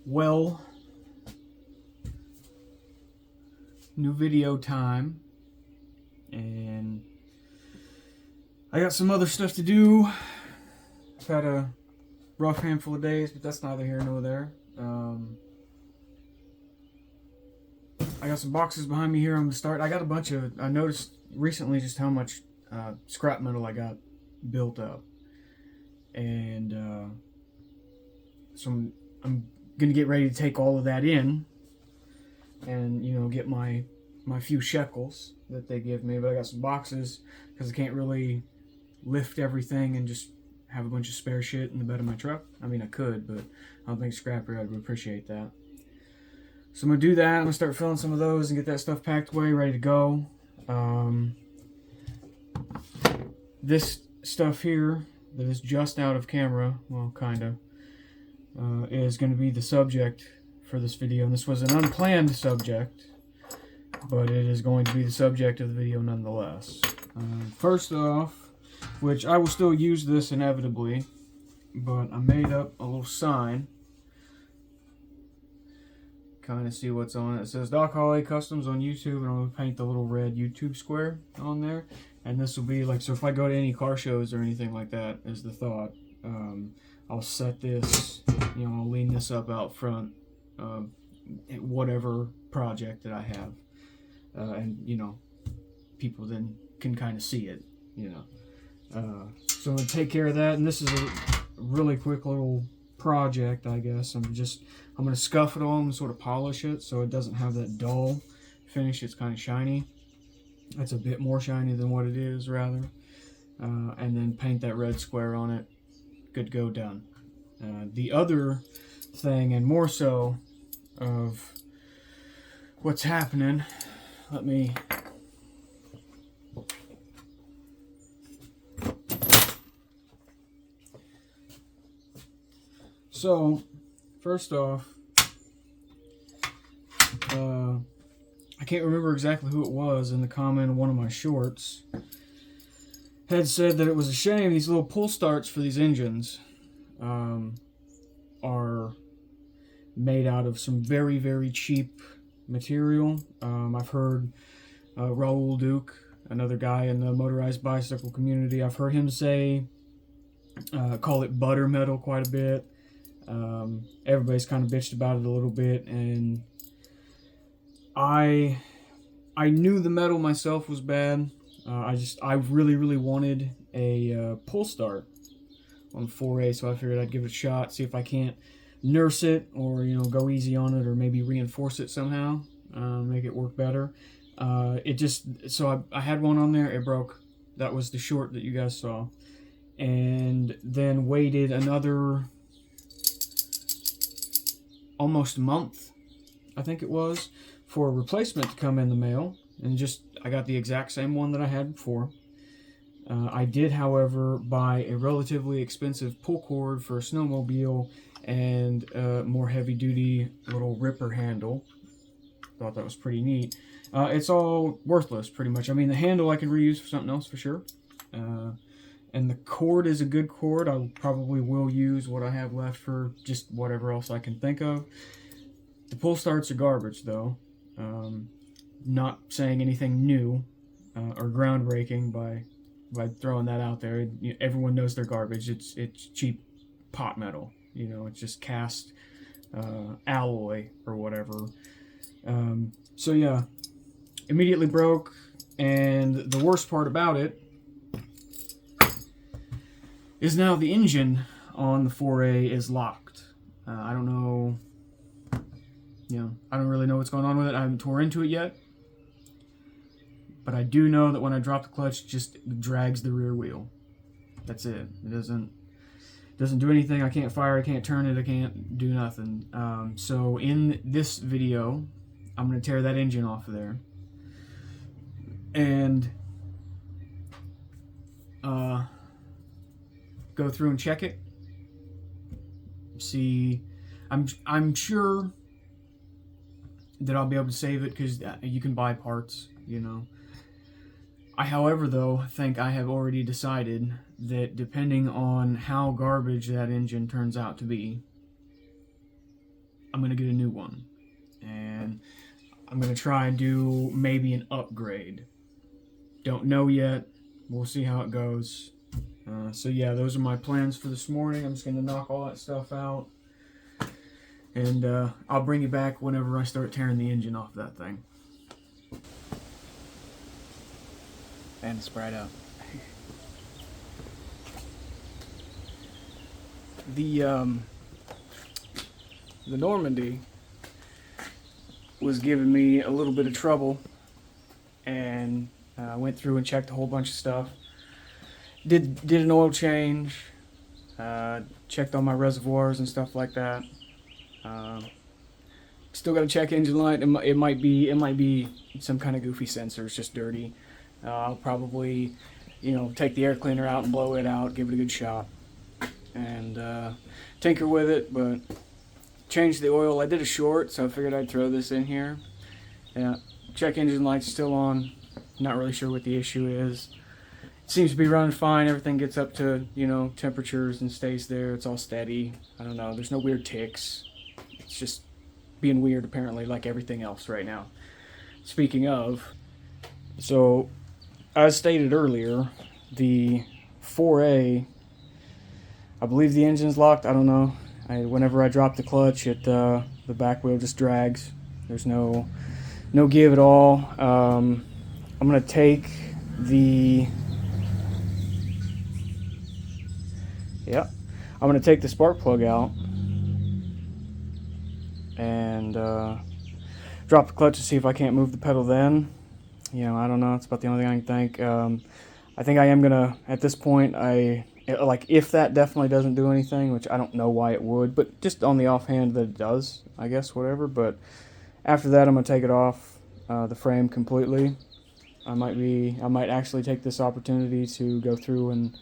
Well, new video time, and I got some other stuff to do. I've had a rough handful of days, but that's neither here nor there. I got some boxes behind me here. I'm gonna start. I got a bunch of. I noticed recently just how much scrap metal I got built up, and so I'm gonna get ready to take all of that in, and get my few shekels that they give me. But I got some boxes because I can't really lift everything and just have a bunch of spare shit in the bed of my truck. I mean, I could, but I don't think Scrapyard would appreciate that. So I'm gonna do that. I'm gonna start filling some of those and get that stuff packed away, ready to go. This stuff here that is just out of camera, well, kinda, is going to be the subject for this video. And this was an unplanned subject, but it is going to be the subject of the video nonetheless. First off, which I will still use this inevitably, but I made up a little sign. Kind of see what's on it. It says Dohc Customs on YouTube, and I'm going to paint the little red YouTube square on there. And this will be like, so if I go to any car shows or anything like that, is the thought. I'll set this, I'll lean this up out front of whatever project that I have. And, people then can kind of see it, So I'm going to take care of that. And this is a really quick little project, I guess. I'm going to scuff it all and sort of polish it so it doesn't have that dull finish. It's kind of shiny. It's a bit more shiny than what it is, rather. And then paint that red square on it. Good to go, done. The other thing, and more so of what's happening, let me... So, first off, I can't remember exactly who it was in the comment of one of my shorts had said that it was a shame these little pull starts for these engines are made out of some very, very cheap material. I've heard Dohc, another guy in the motorized bicycle community, I've heard him say, call it butter metal quite a bit. Everybody's kind of bitched about it a little bit, and I knew the metal myself was bad. I really, really wanted a pull start on 4A, so I figured I'd give it a shot, see if I can't nurse it, or go easy on it, or maybe reinforce it somehow, make it work better. So I had one on there, it broke. That was the short that you guys saw, and then waited another almost a month, I think it was, for a replacement to come in the mail, and I got the exact same one that I had before. I did, however, buy a relatively expensive pull cord for a snowmobile and a more heavy-duty little ripper handle. Thought that was pretty neat. It's all worthless, pretty much. I mean, the handle I can reuse for something else, for sure. And the cord is a good cord. I probably will use what I have left for just whatever else I can think of. The pull starts are garbage, though. Not saying anything new or groundbreaking by throwing that out there. Everyone knows they're garbage. It's cheap pot metal. It's just cast alloy or whatever. So yeah, immediately broke. And the worst part about it is now the engine on the 4A is locked. I don't know. I don't really know what's going on with it. I haven't tore into it yet. But I do know that when I drop the clutch, it just drags the rear wheel. That's it. It doesn't do anything. I can't fire, I can't turn it, I can't do nothing. So in this video, I'm going to tear that engine off of there. And go through and check it. See, I'm sure that I'll be able to save it because you can buy parts, I, however, though, think I have already decided that depending on how garbage that engine turns out to be, I'm going to get a new one. And I'm going to try and do maybe an upgrade. Don't know yet. We'll see how it goes. So yeah, those are my plans for this morning. I'm just going to knock all that stuff out. And I'll bring you back whenever I start tearing the engine off that thing. And it's bright out. The Normandy was giving me a little bit of trouble, and I went through and checked a whole bunch of stuff. Did an oil change, checked all my reservoirs and stuff like that. Still got to check engine light. It might be some kind of goofy sensor. It's just dirty. I'll probably, take the air cleaner out and blow it out, give it a good shot, and tinker with it. But change the oil. I did a short, so I figured I'd throw this in here. Yeah, check engine light's still on. Not really sure what the issue is. It seems to be running fine. Everything gets up to temperatures and stays there. It's all steady. I don't know. There's no weird ticks. It's just being weird apparently, like everything else right now. Speaking of, so as stated earlier, the 4A, I believe the engine's locked. I don't know. Whenever I drop the clutch, the back wheel just drags. There's no give at all. I'm gonna take the I'm gonna take the spark plug out and drop the clutch to see if I can't move the pedal then. I don't know. It's about the only thing I can think. I think I am gonna, at this point, if that definitely doesn't do anything, which I don't know why it would, but just on the offhand that it does, I guess, whatever. But after that, I'm gonna take it off the frame completely. I might actually take this opportunity to go through and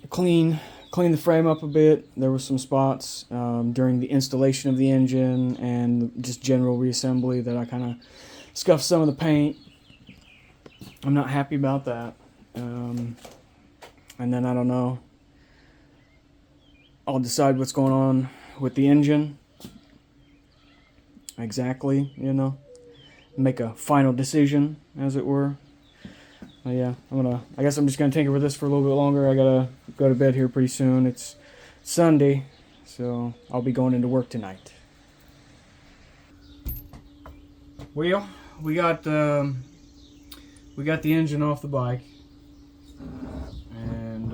clean the frame up a bit. There were some spots during the installation of the engine and just general reassembly that I kind of scuffed some of the paint. I'm not happy about that. And then I don't know. I'll decide what's going on with the engine. Exactly, make a final decision, as it were. Yeah, I guess I'm just gonna tinker with this for a little bit longer. I gotta go to bed here pretty soon. It's Sunday, so I'll be going into work tonight. Well, we got the engine off the bike, and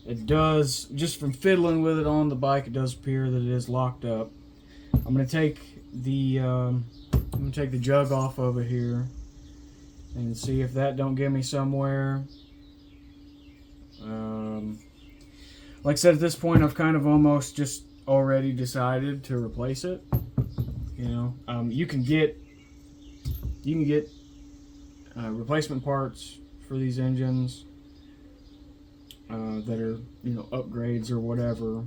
it does, just from fiddling with it on the bike, it does appear that it is locked up. I'm gonna take the jug off of it here and see if that don't get me somewhere. Like I said, at this point, I've kind of almost just already decided to replace it. You can get replacement parts for these engines that are upgrades or whatever,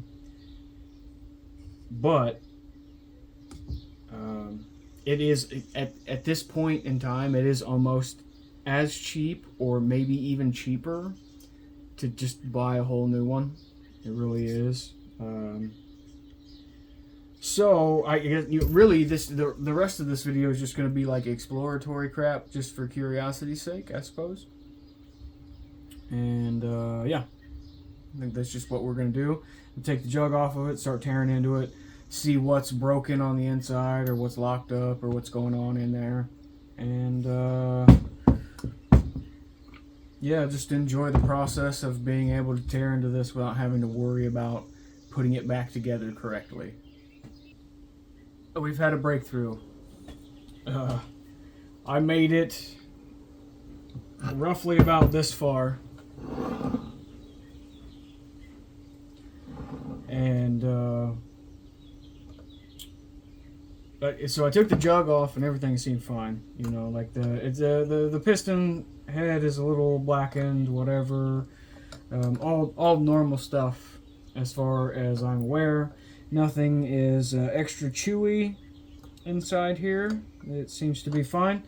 but it is at this point in time, it is almost as cheap or maybe even cheaper to just buy a whole new one. It really is. So I guess really the rest of this video is just going to be like exploratory crap, just for curiosity's sake, I suppose. And yeah, I think that's just what we're going to do. We'll take the jug off of it, start tearing into it, see what's broken on the inside or what's locked up or what's going on in there, and yeah, just enjoy the process of being able to tear into this without having to worry about putting it back together correctly. We've had a breakthrough. I made it roughly about this far, and so I took the jug off and everything seemed fine. Like the piston head is a little blackened, whatever. All normal stuff as far as I'm aware. Nothing is extra chewy inside here. It seems to be fine.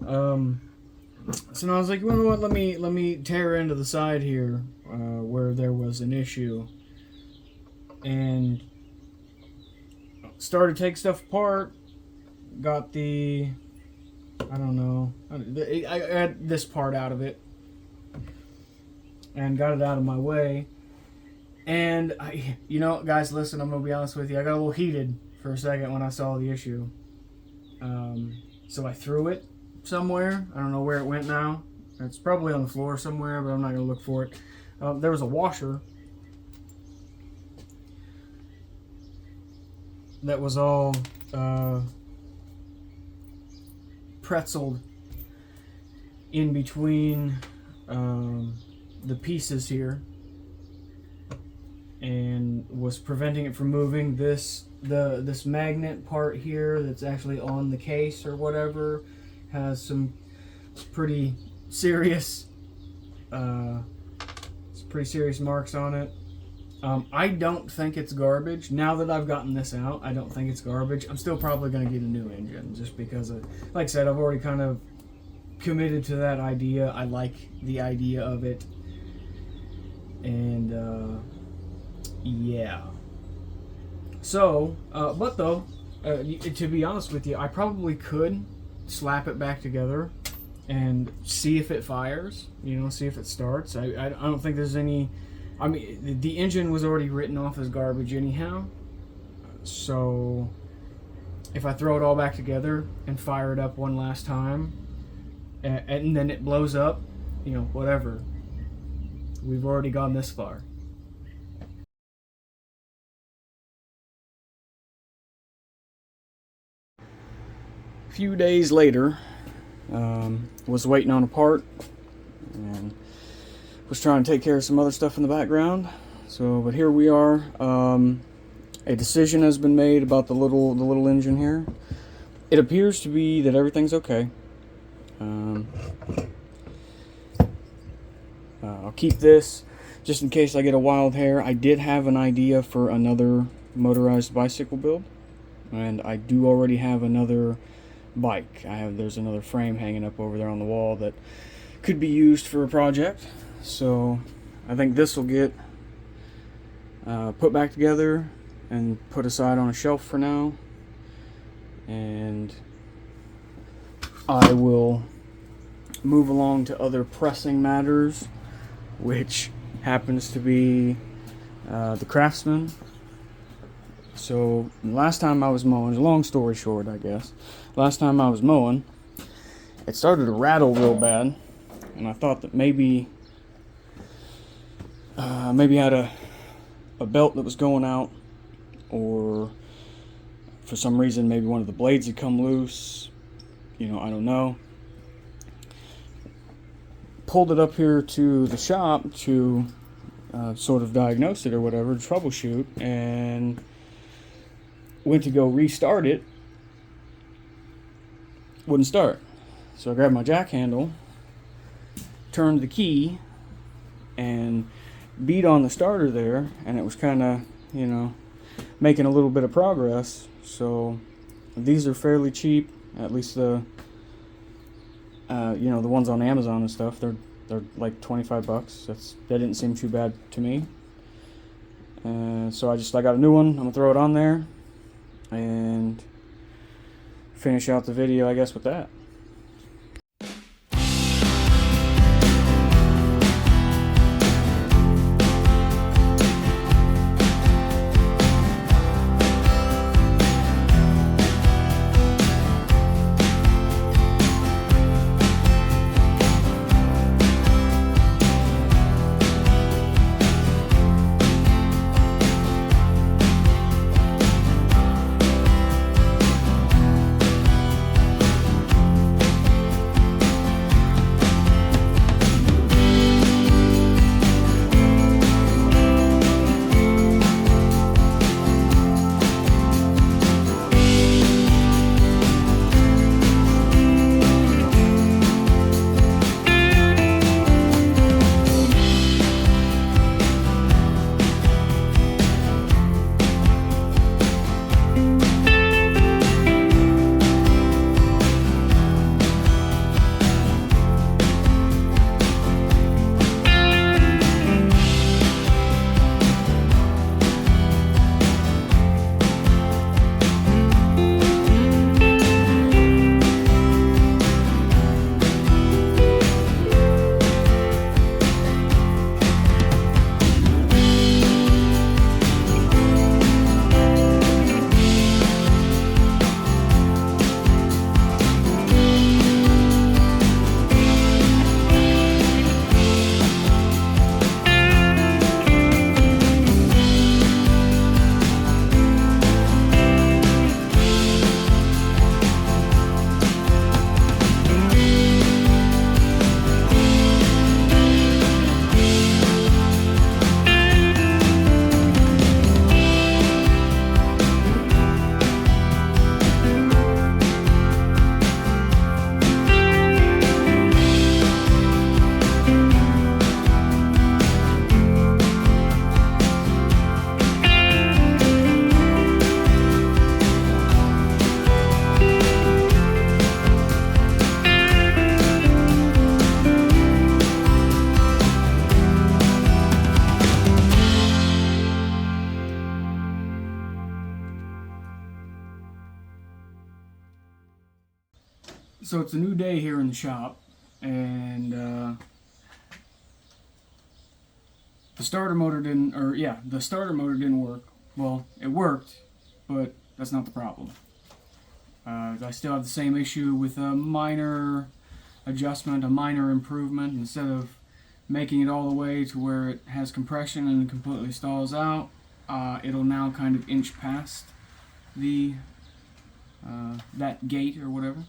So now I was like, you know what? Let me tear into the side here where there was an issue. and started to take stuff apart. Got the, I don't know, I had this part out of it and got it out of my way. And you know, guys, listen, I'm gonna be honest with you. I got a little heated for a second when I saw the issue. So I threw it somewhere. I don't know where it went now. It's probably on the floor somewhere, but I'm not gonna look for it. There was a washer that was all pretzeled in between the pieces here, and was preventing it from moving. This magnet part here that's actually on the case or whatever has some pretty serious marks on it. I don't think it's garbage. Now that I've gotten this out, I don't think it's garbage. I'm still probably going to get a new engine just because like I said, I've already kind of committed to that idea. I like the idea of it. And yeah. So, but though, to be honest with you, I probably could slap it back together and see if it fires, you know, see if it starts. I don't think there's any, I mean, the engine was already written off as garbage anyhow, so if I throw it all back together and fire it up one last time, and then it blows up, you know, whatever, we've already gone this far. A few days later, was waiting on a part and was trying to take care of some other stuff in the background. So, but here we are. A decision has been made about the little engine here. It appears to be that everything's okay. I'll keep this just in case I get a wild hair. I did have an idea for another motorized bicycle build, and I do already have another bike. There's another frame hanging up over there on the wall that could be used for a project. So I think this will get put back together and put aside on a shelf for now, and I will move along to other pressing matters, which happens to be the Craftsman. So last time I was mowing, long story short, I guess, last time I was mowing, it started to rattle real bad, and I thought that maybe I had a belt that was going out, or for some reason maybe one of the blades had come loose, you know, I don't know. Pulled it up here to the shop to sort of diagnose it or whatever, troubleshoot, and went to go restart it. Wouldn't start. So I grabbed my jack handle, turned the key, and beat on the starter there, and it was kind of, you know, making a little bit of progress. So these are fairly cheap, at least the you know, the ones on Amazon and stuff, they're like $25. That didn't seem too bad to me. So I got a new one. I'm gonna throw it on there and finish out the video, I guess, with that. So it's a new day here in the shop, and the starter motor didn't work. Well, it worked, but that's not the problem. I still have the same issue with a minor adjustment, a minor improvement. Instead of making it all the way to where it has compression and completely stalls out, it'll now kind of inch past the that gate or whatever.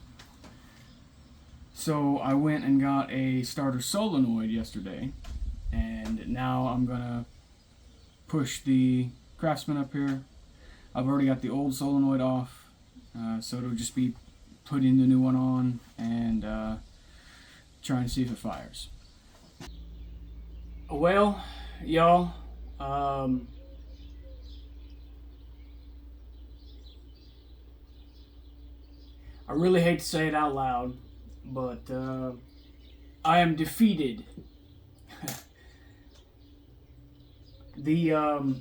So I went and got a starter solenoid yesterday, and now I'm gonna push the Craftsman up here. I've already got the old solenoid off, so it'll just be putting the new one on and trying to see if it fires. Well, y'all, I really hate to say it out loud, but I am defeated. The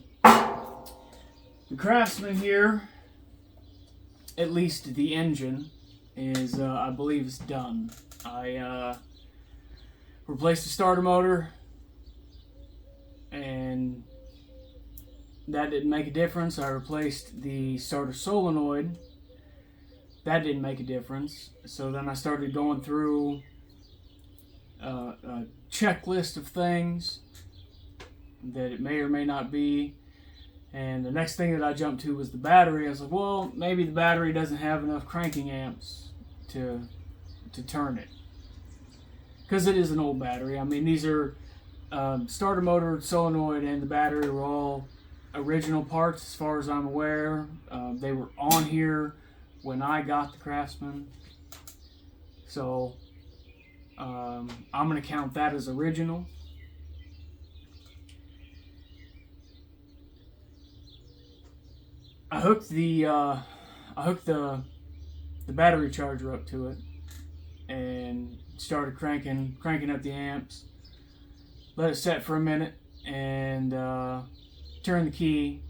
Craftsman here, at least the engine, is I believe is done. I replaced the starter motor, and that didn't make a difference. I replaced the starter solenoid. That didn't make a difference. So then I started going through a checklist of things that it may or may not be. And the next thing that I jumped to was the battery. I was like, well, maybe the battery doesn't have enough cranking amps to turn it. Because it is an old battery. I mean, these are starter motor, solenoid, and the battery were all original parts as far as I'm aware. They were on here when I got the Craftsman. So I'm going to count that as original. I hooked the battery charger up to it and started cranking up the amps. Let it set for a minute and turned the key,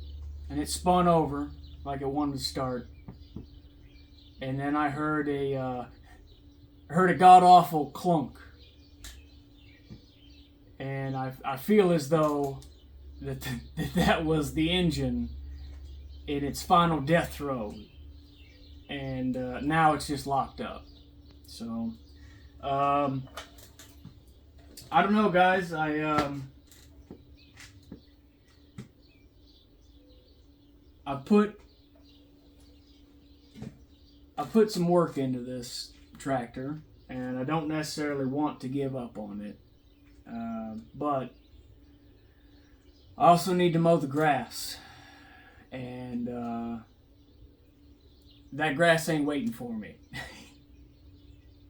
and it spun over like it wanted to start. And then I heard a god awful clunk, and I feel as though that was the engine in its final death throe, and now it's just locked up. So I don't know, guys. I put some work into this tractor, and I don't necessarily want to give up on it, but I also need to mow the grass, and that grass ain't waiting for me.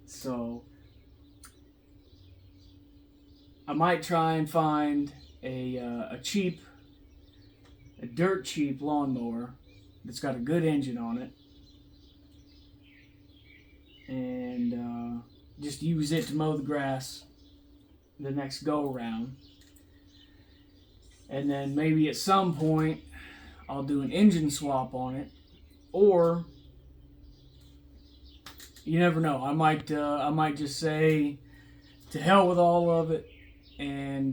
So I might try and find a dirt cheap lawnmower that's got a good engine on it, and just use it to mow the grass the next go around. And then maybe at some point I'll do an engine swap on it, or you never know. I might just say to hell with all of it and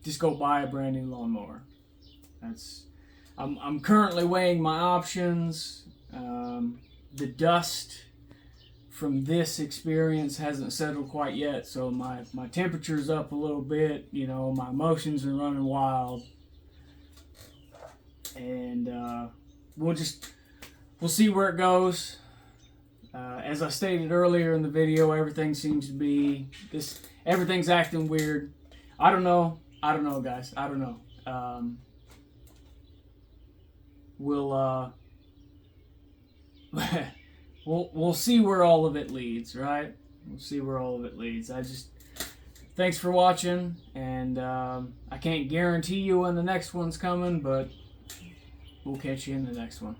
just go buy a brand new lawnmower. I'm currently weighing my options. The dust from this experience hasn't settled quite yet, so my temperature's up a little bit. You know, my emotions are running wild, and we'll see where it goes. As I stated earlier in the video, everything's acting weird. I don't know, guys. I don't know. We'll see where all of it leads, right? We'll see where all of it leads. Thanks for watching, and I can't guarantee you when the next one's coming, but we'll catch you in the next one.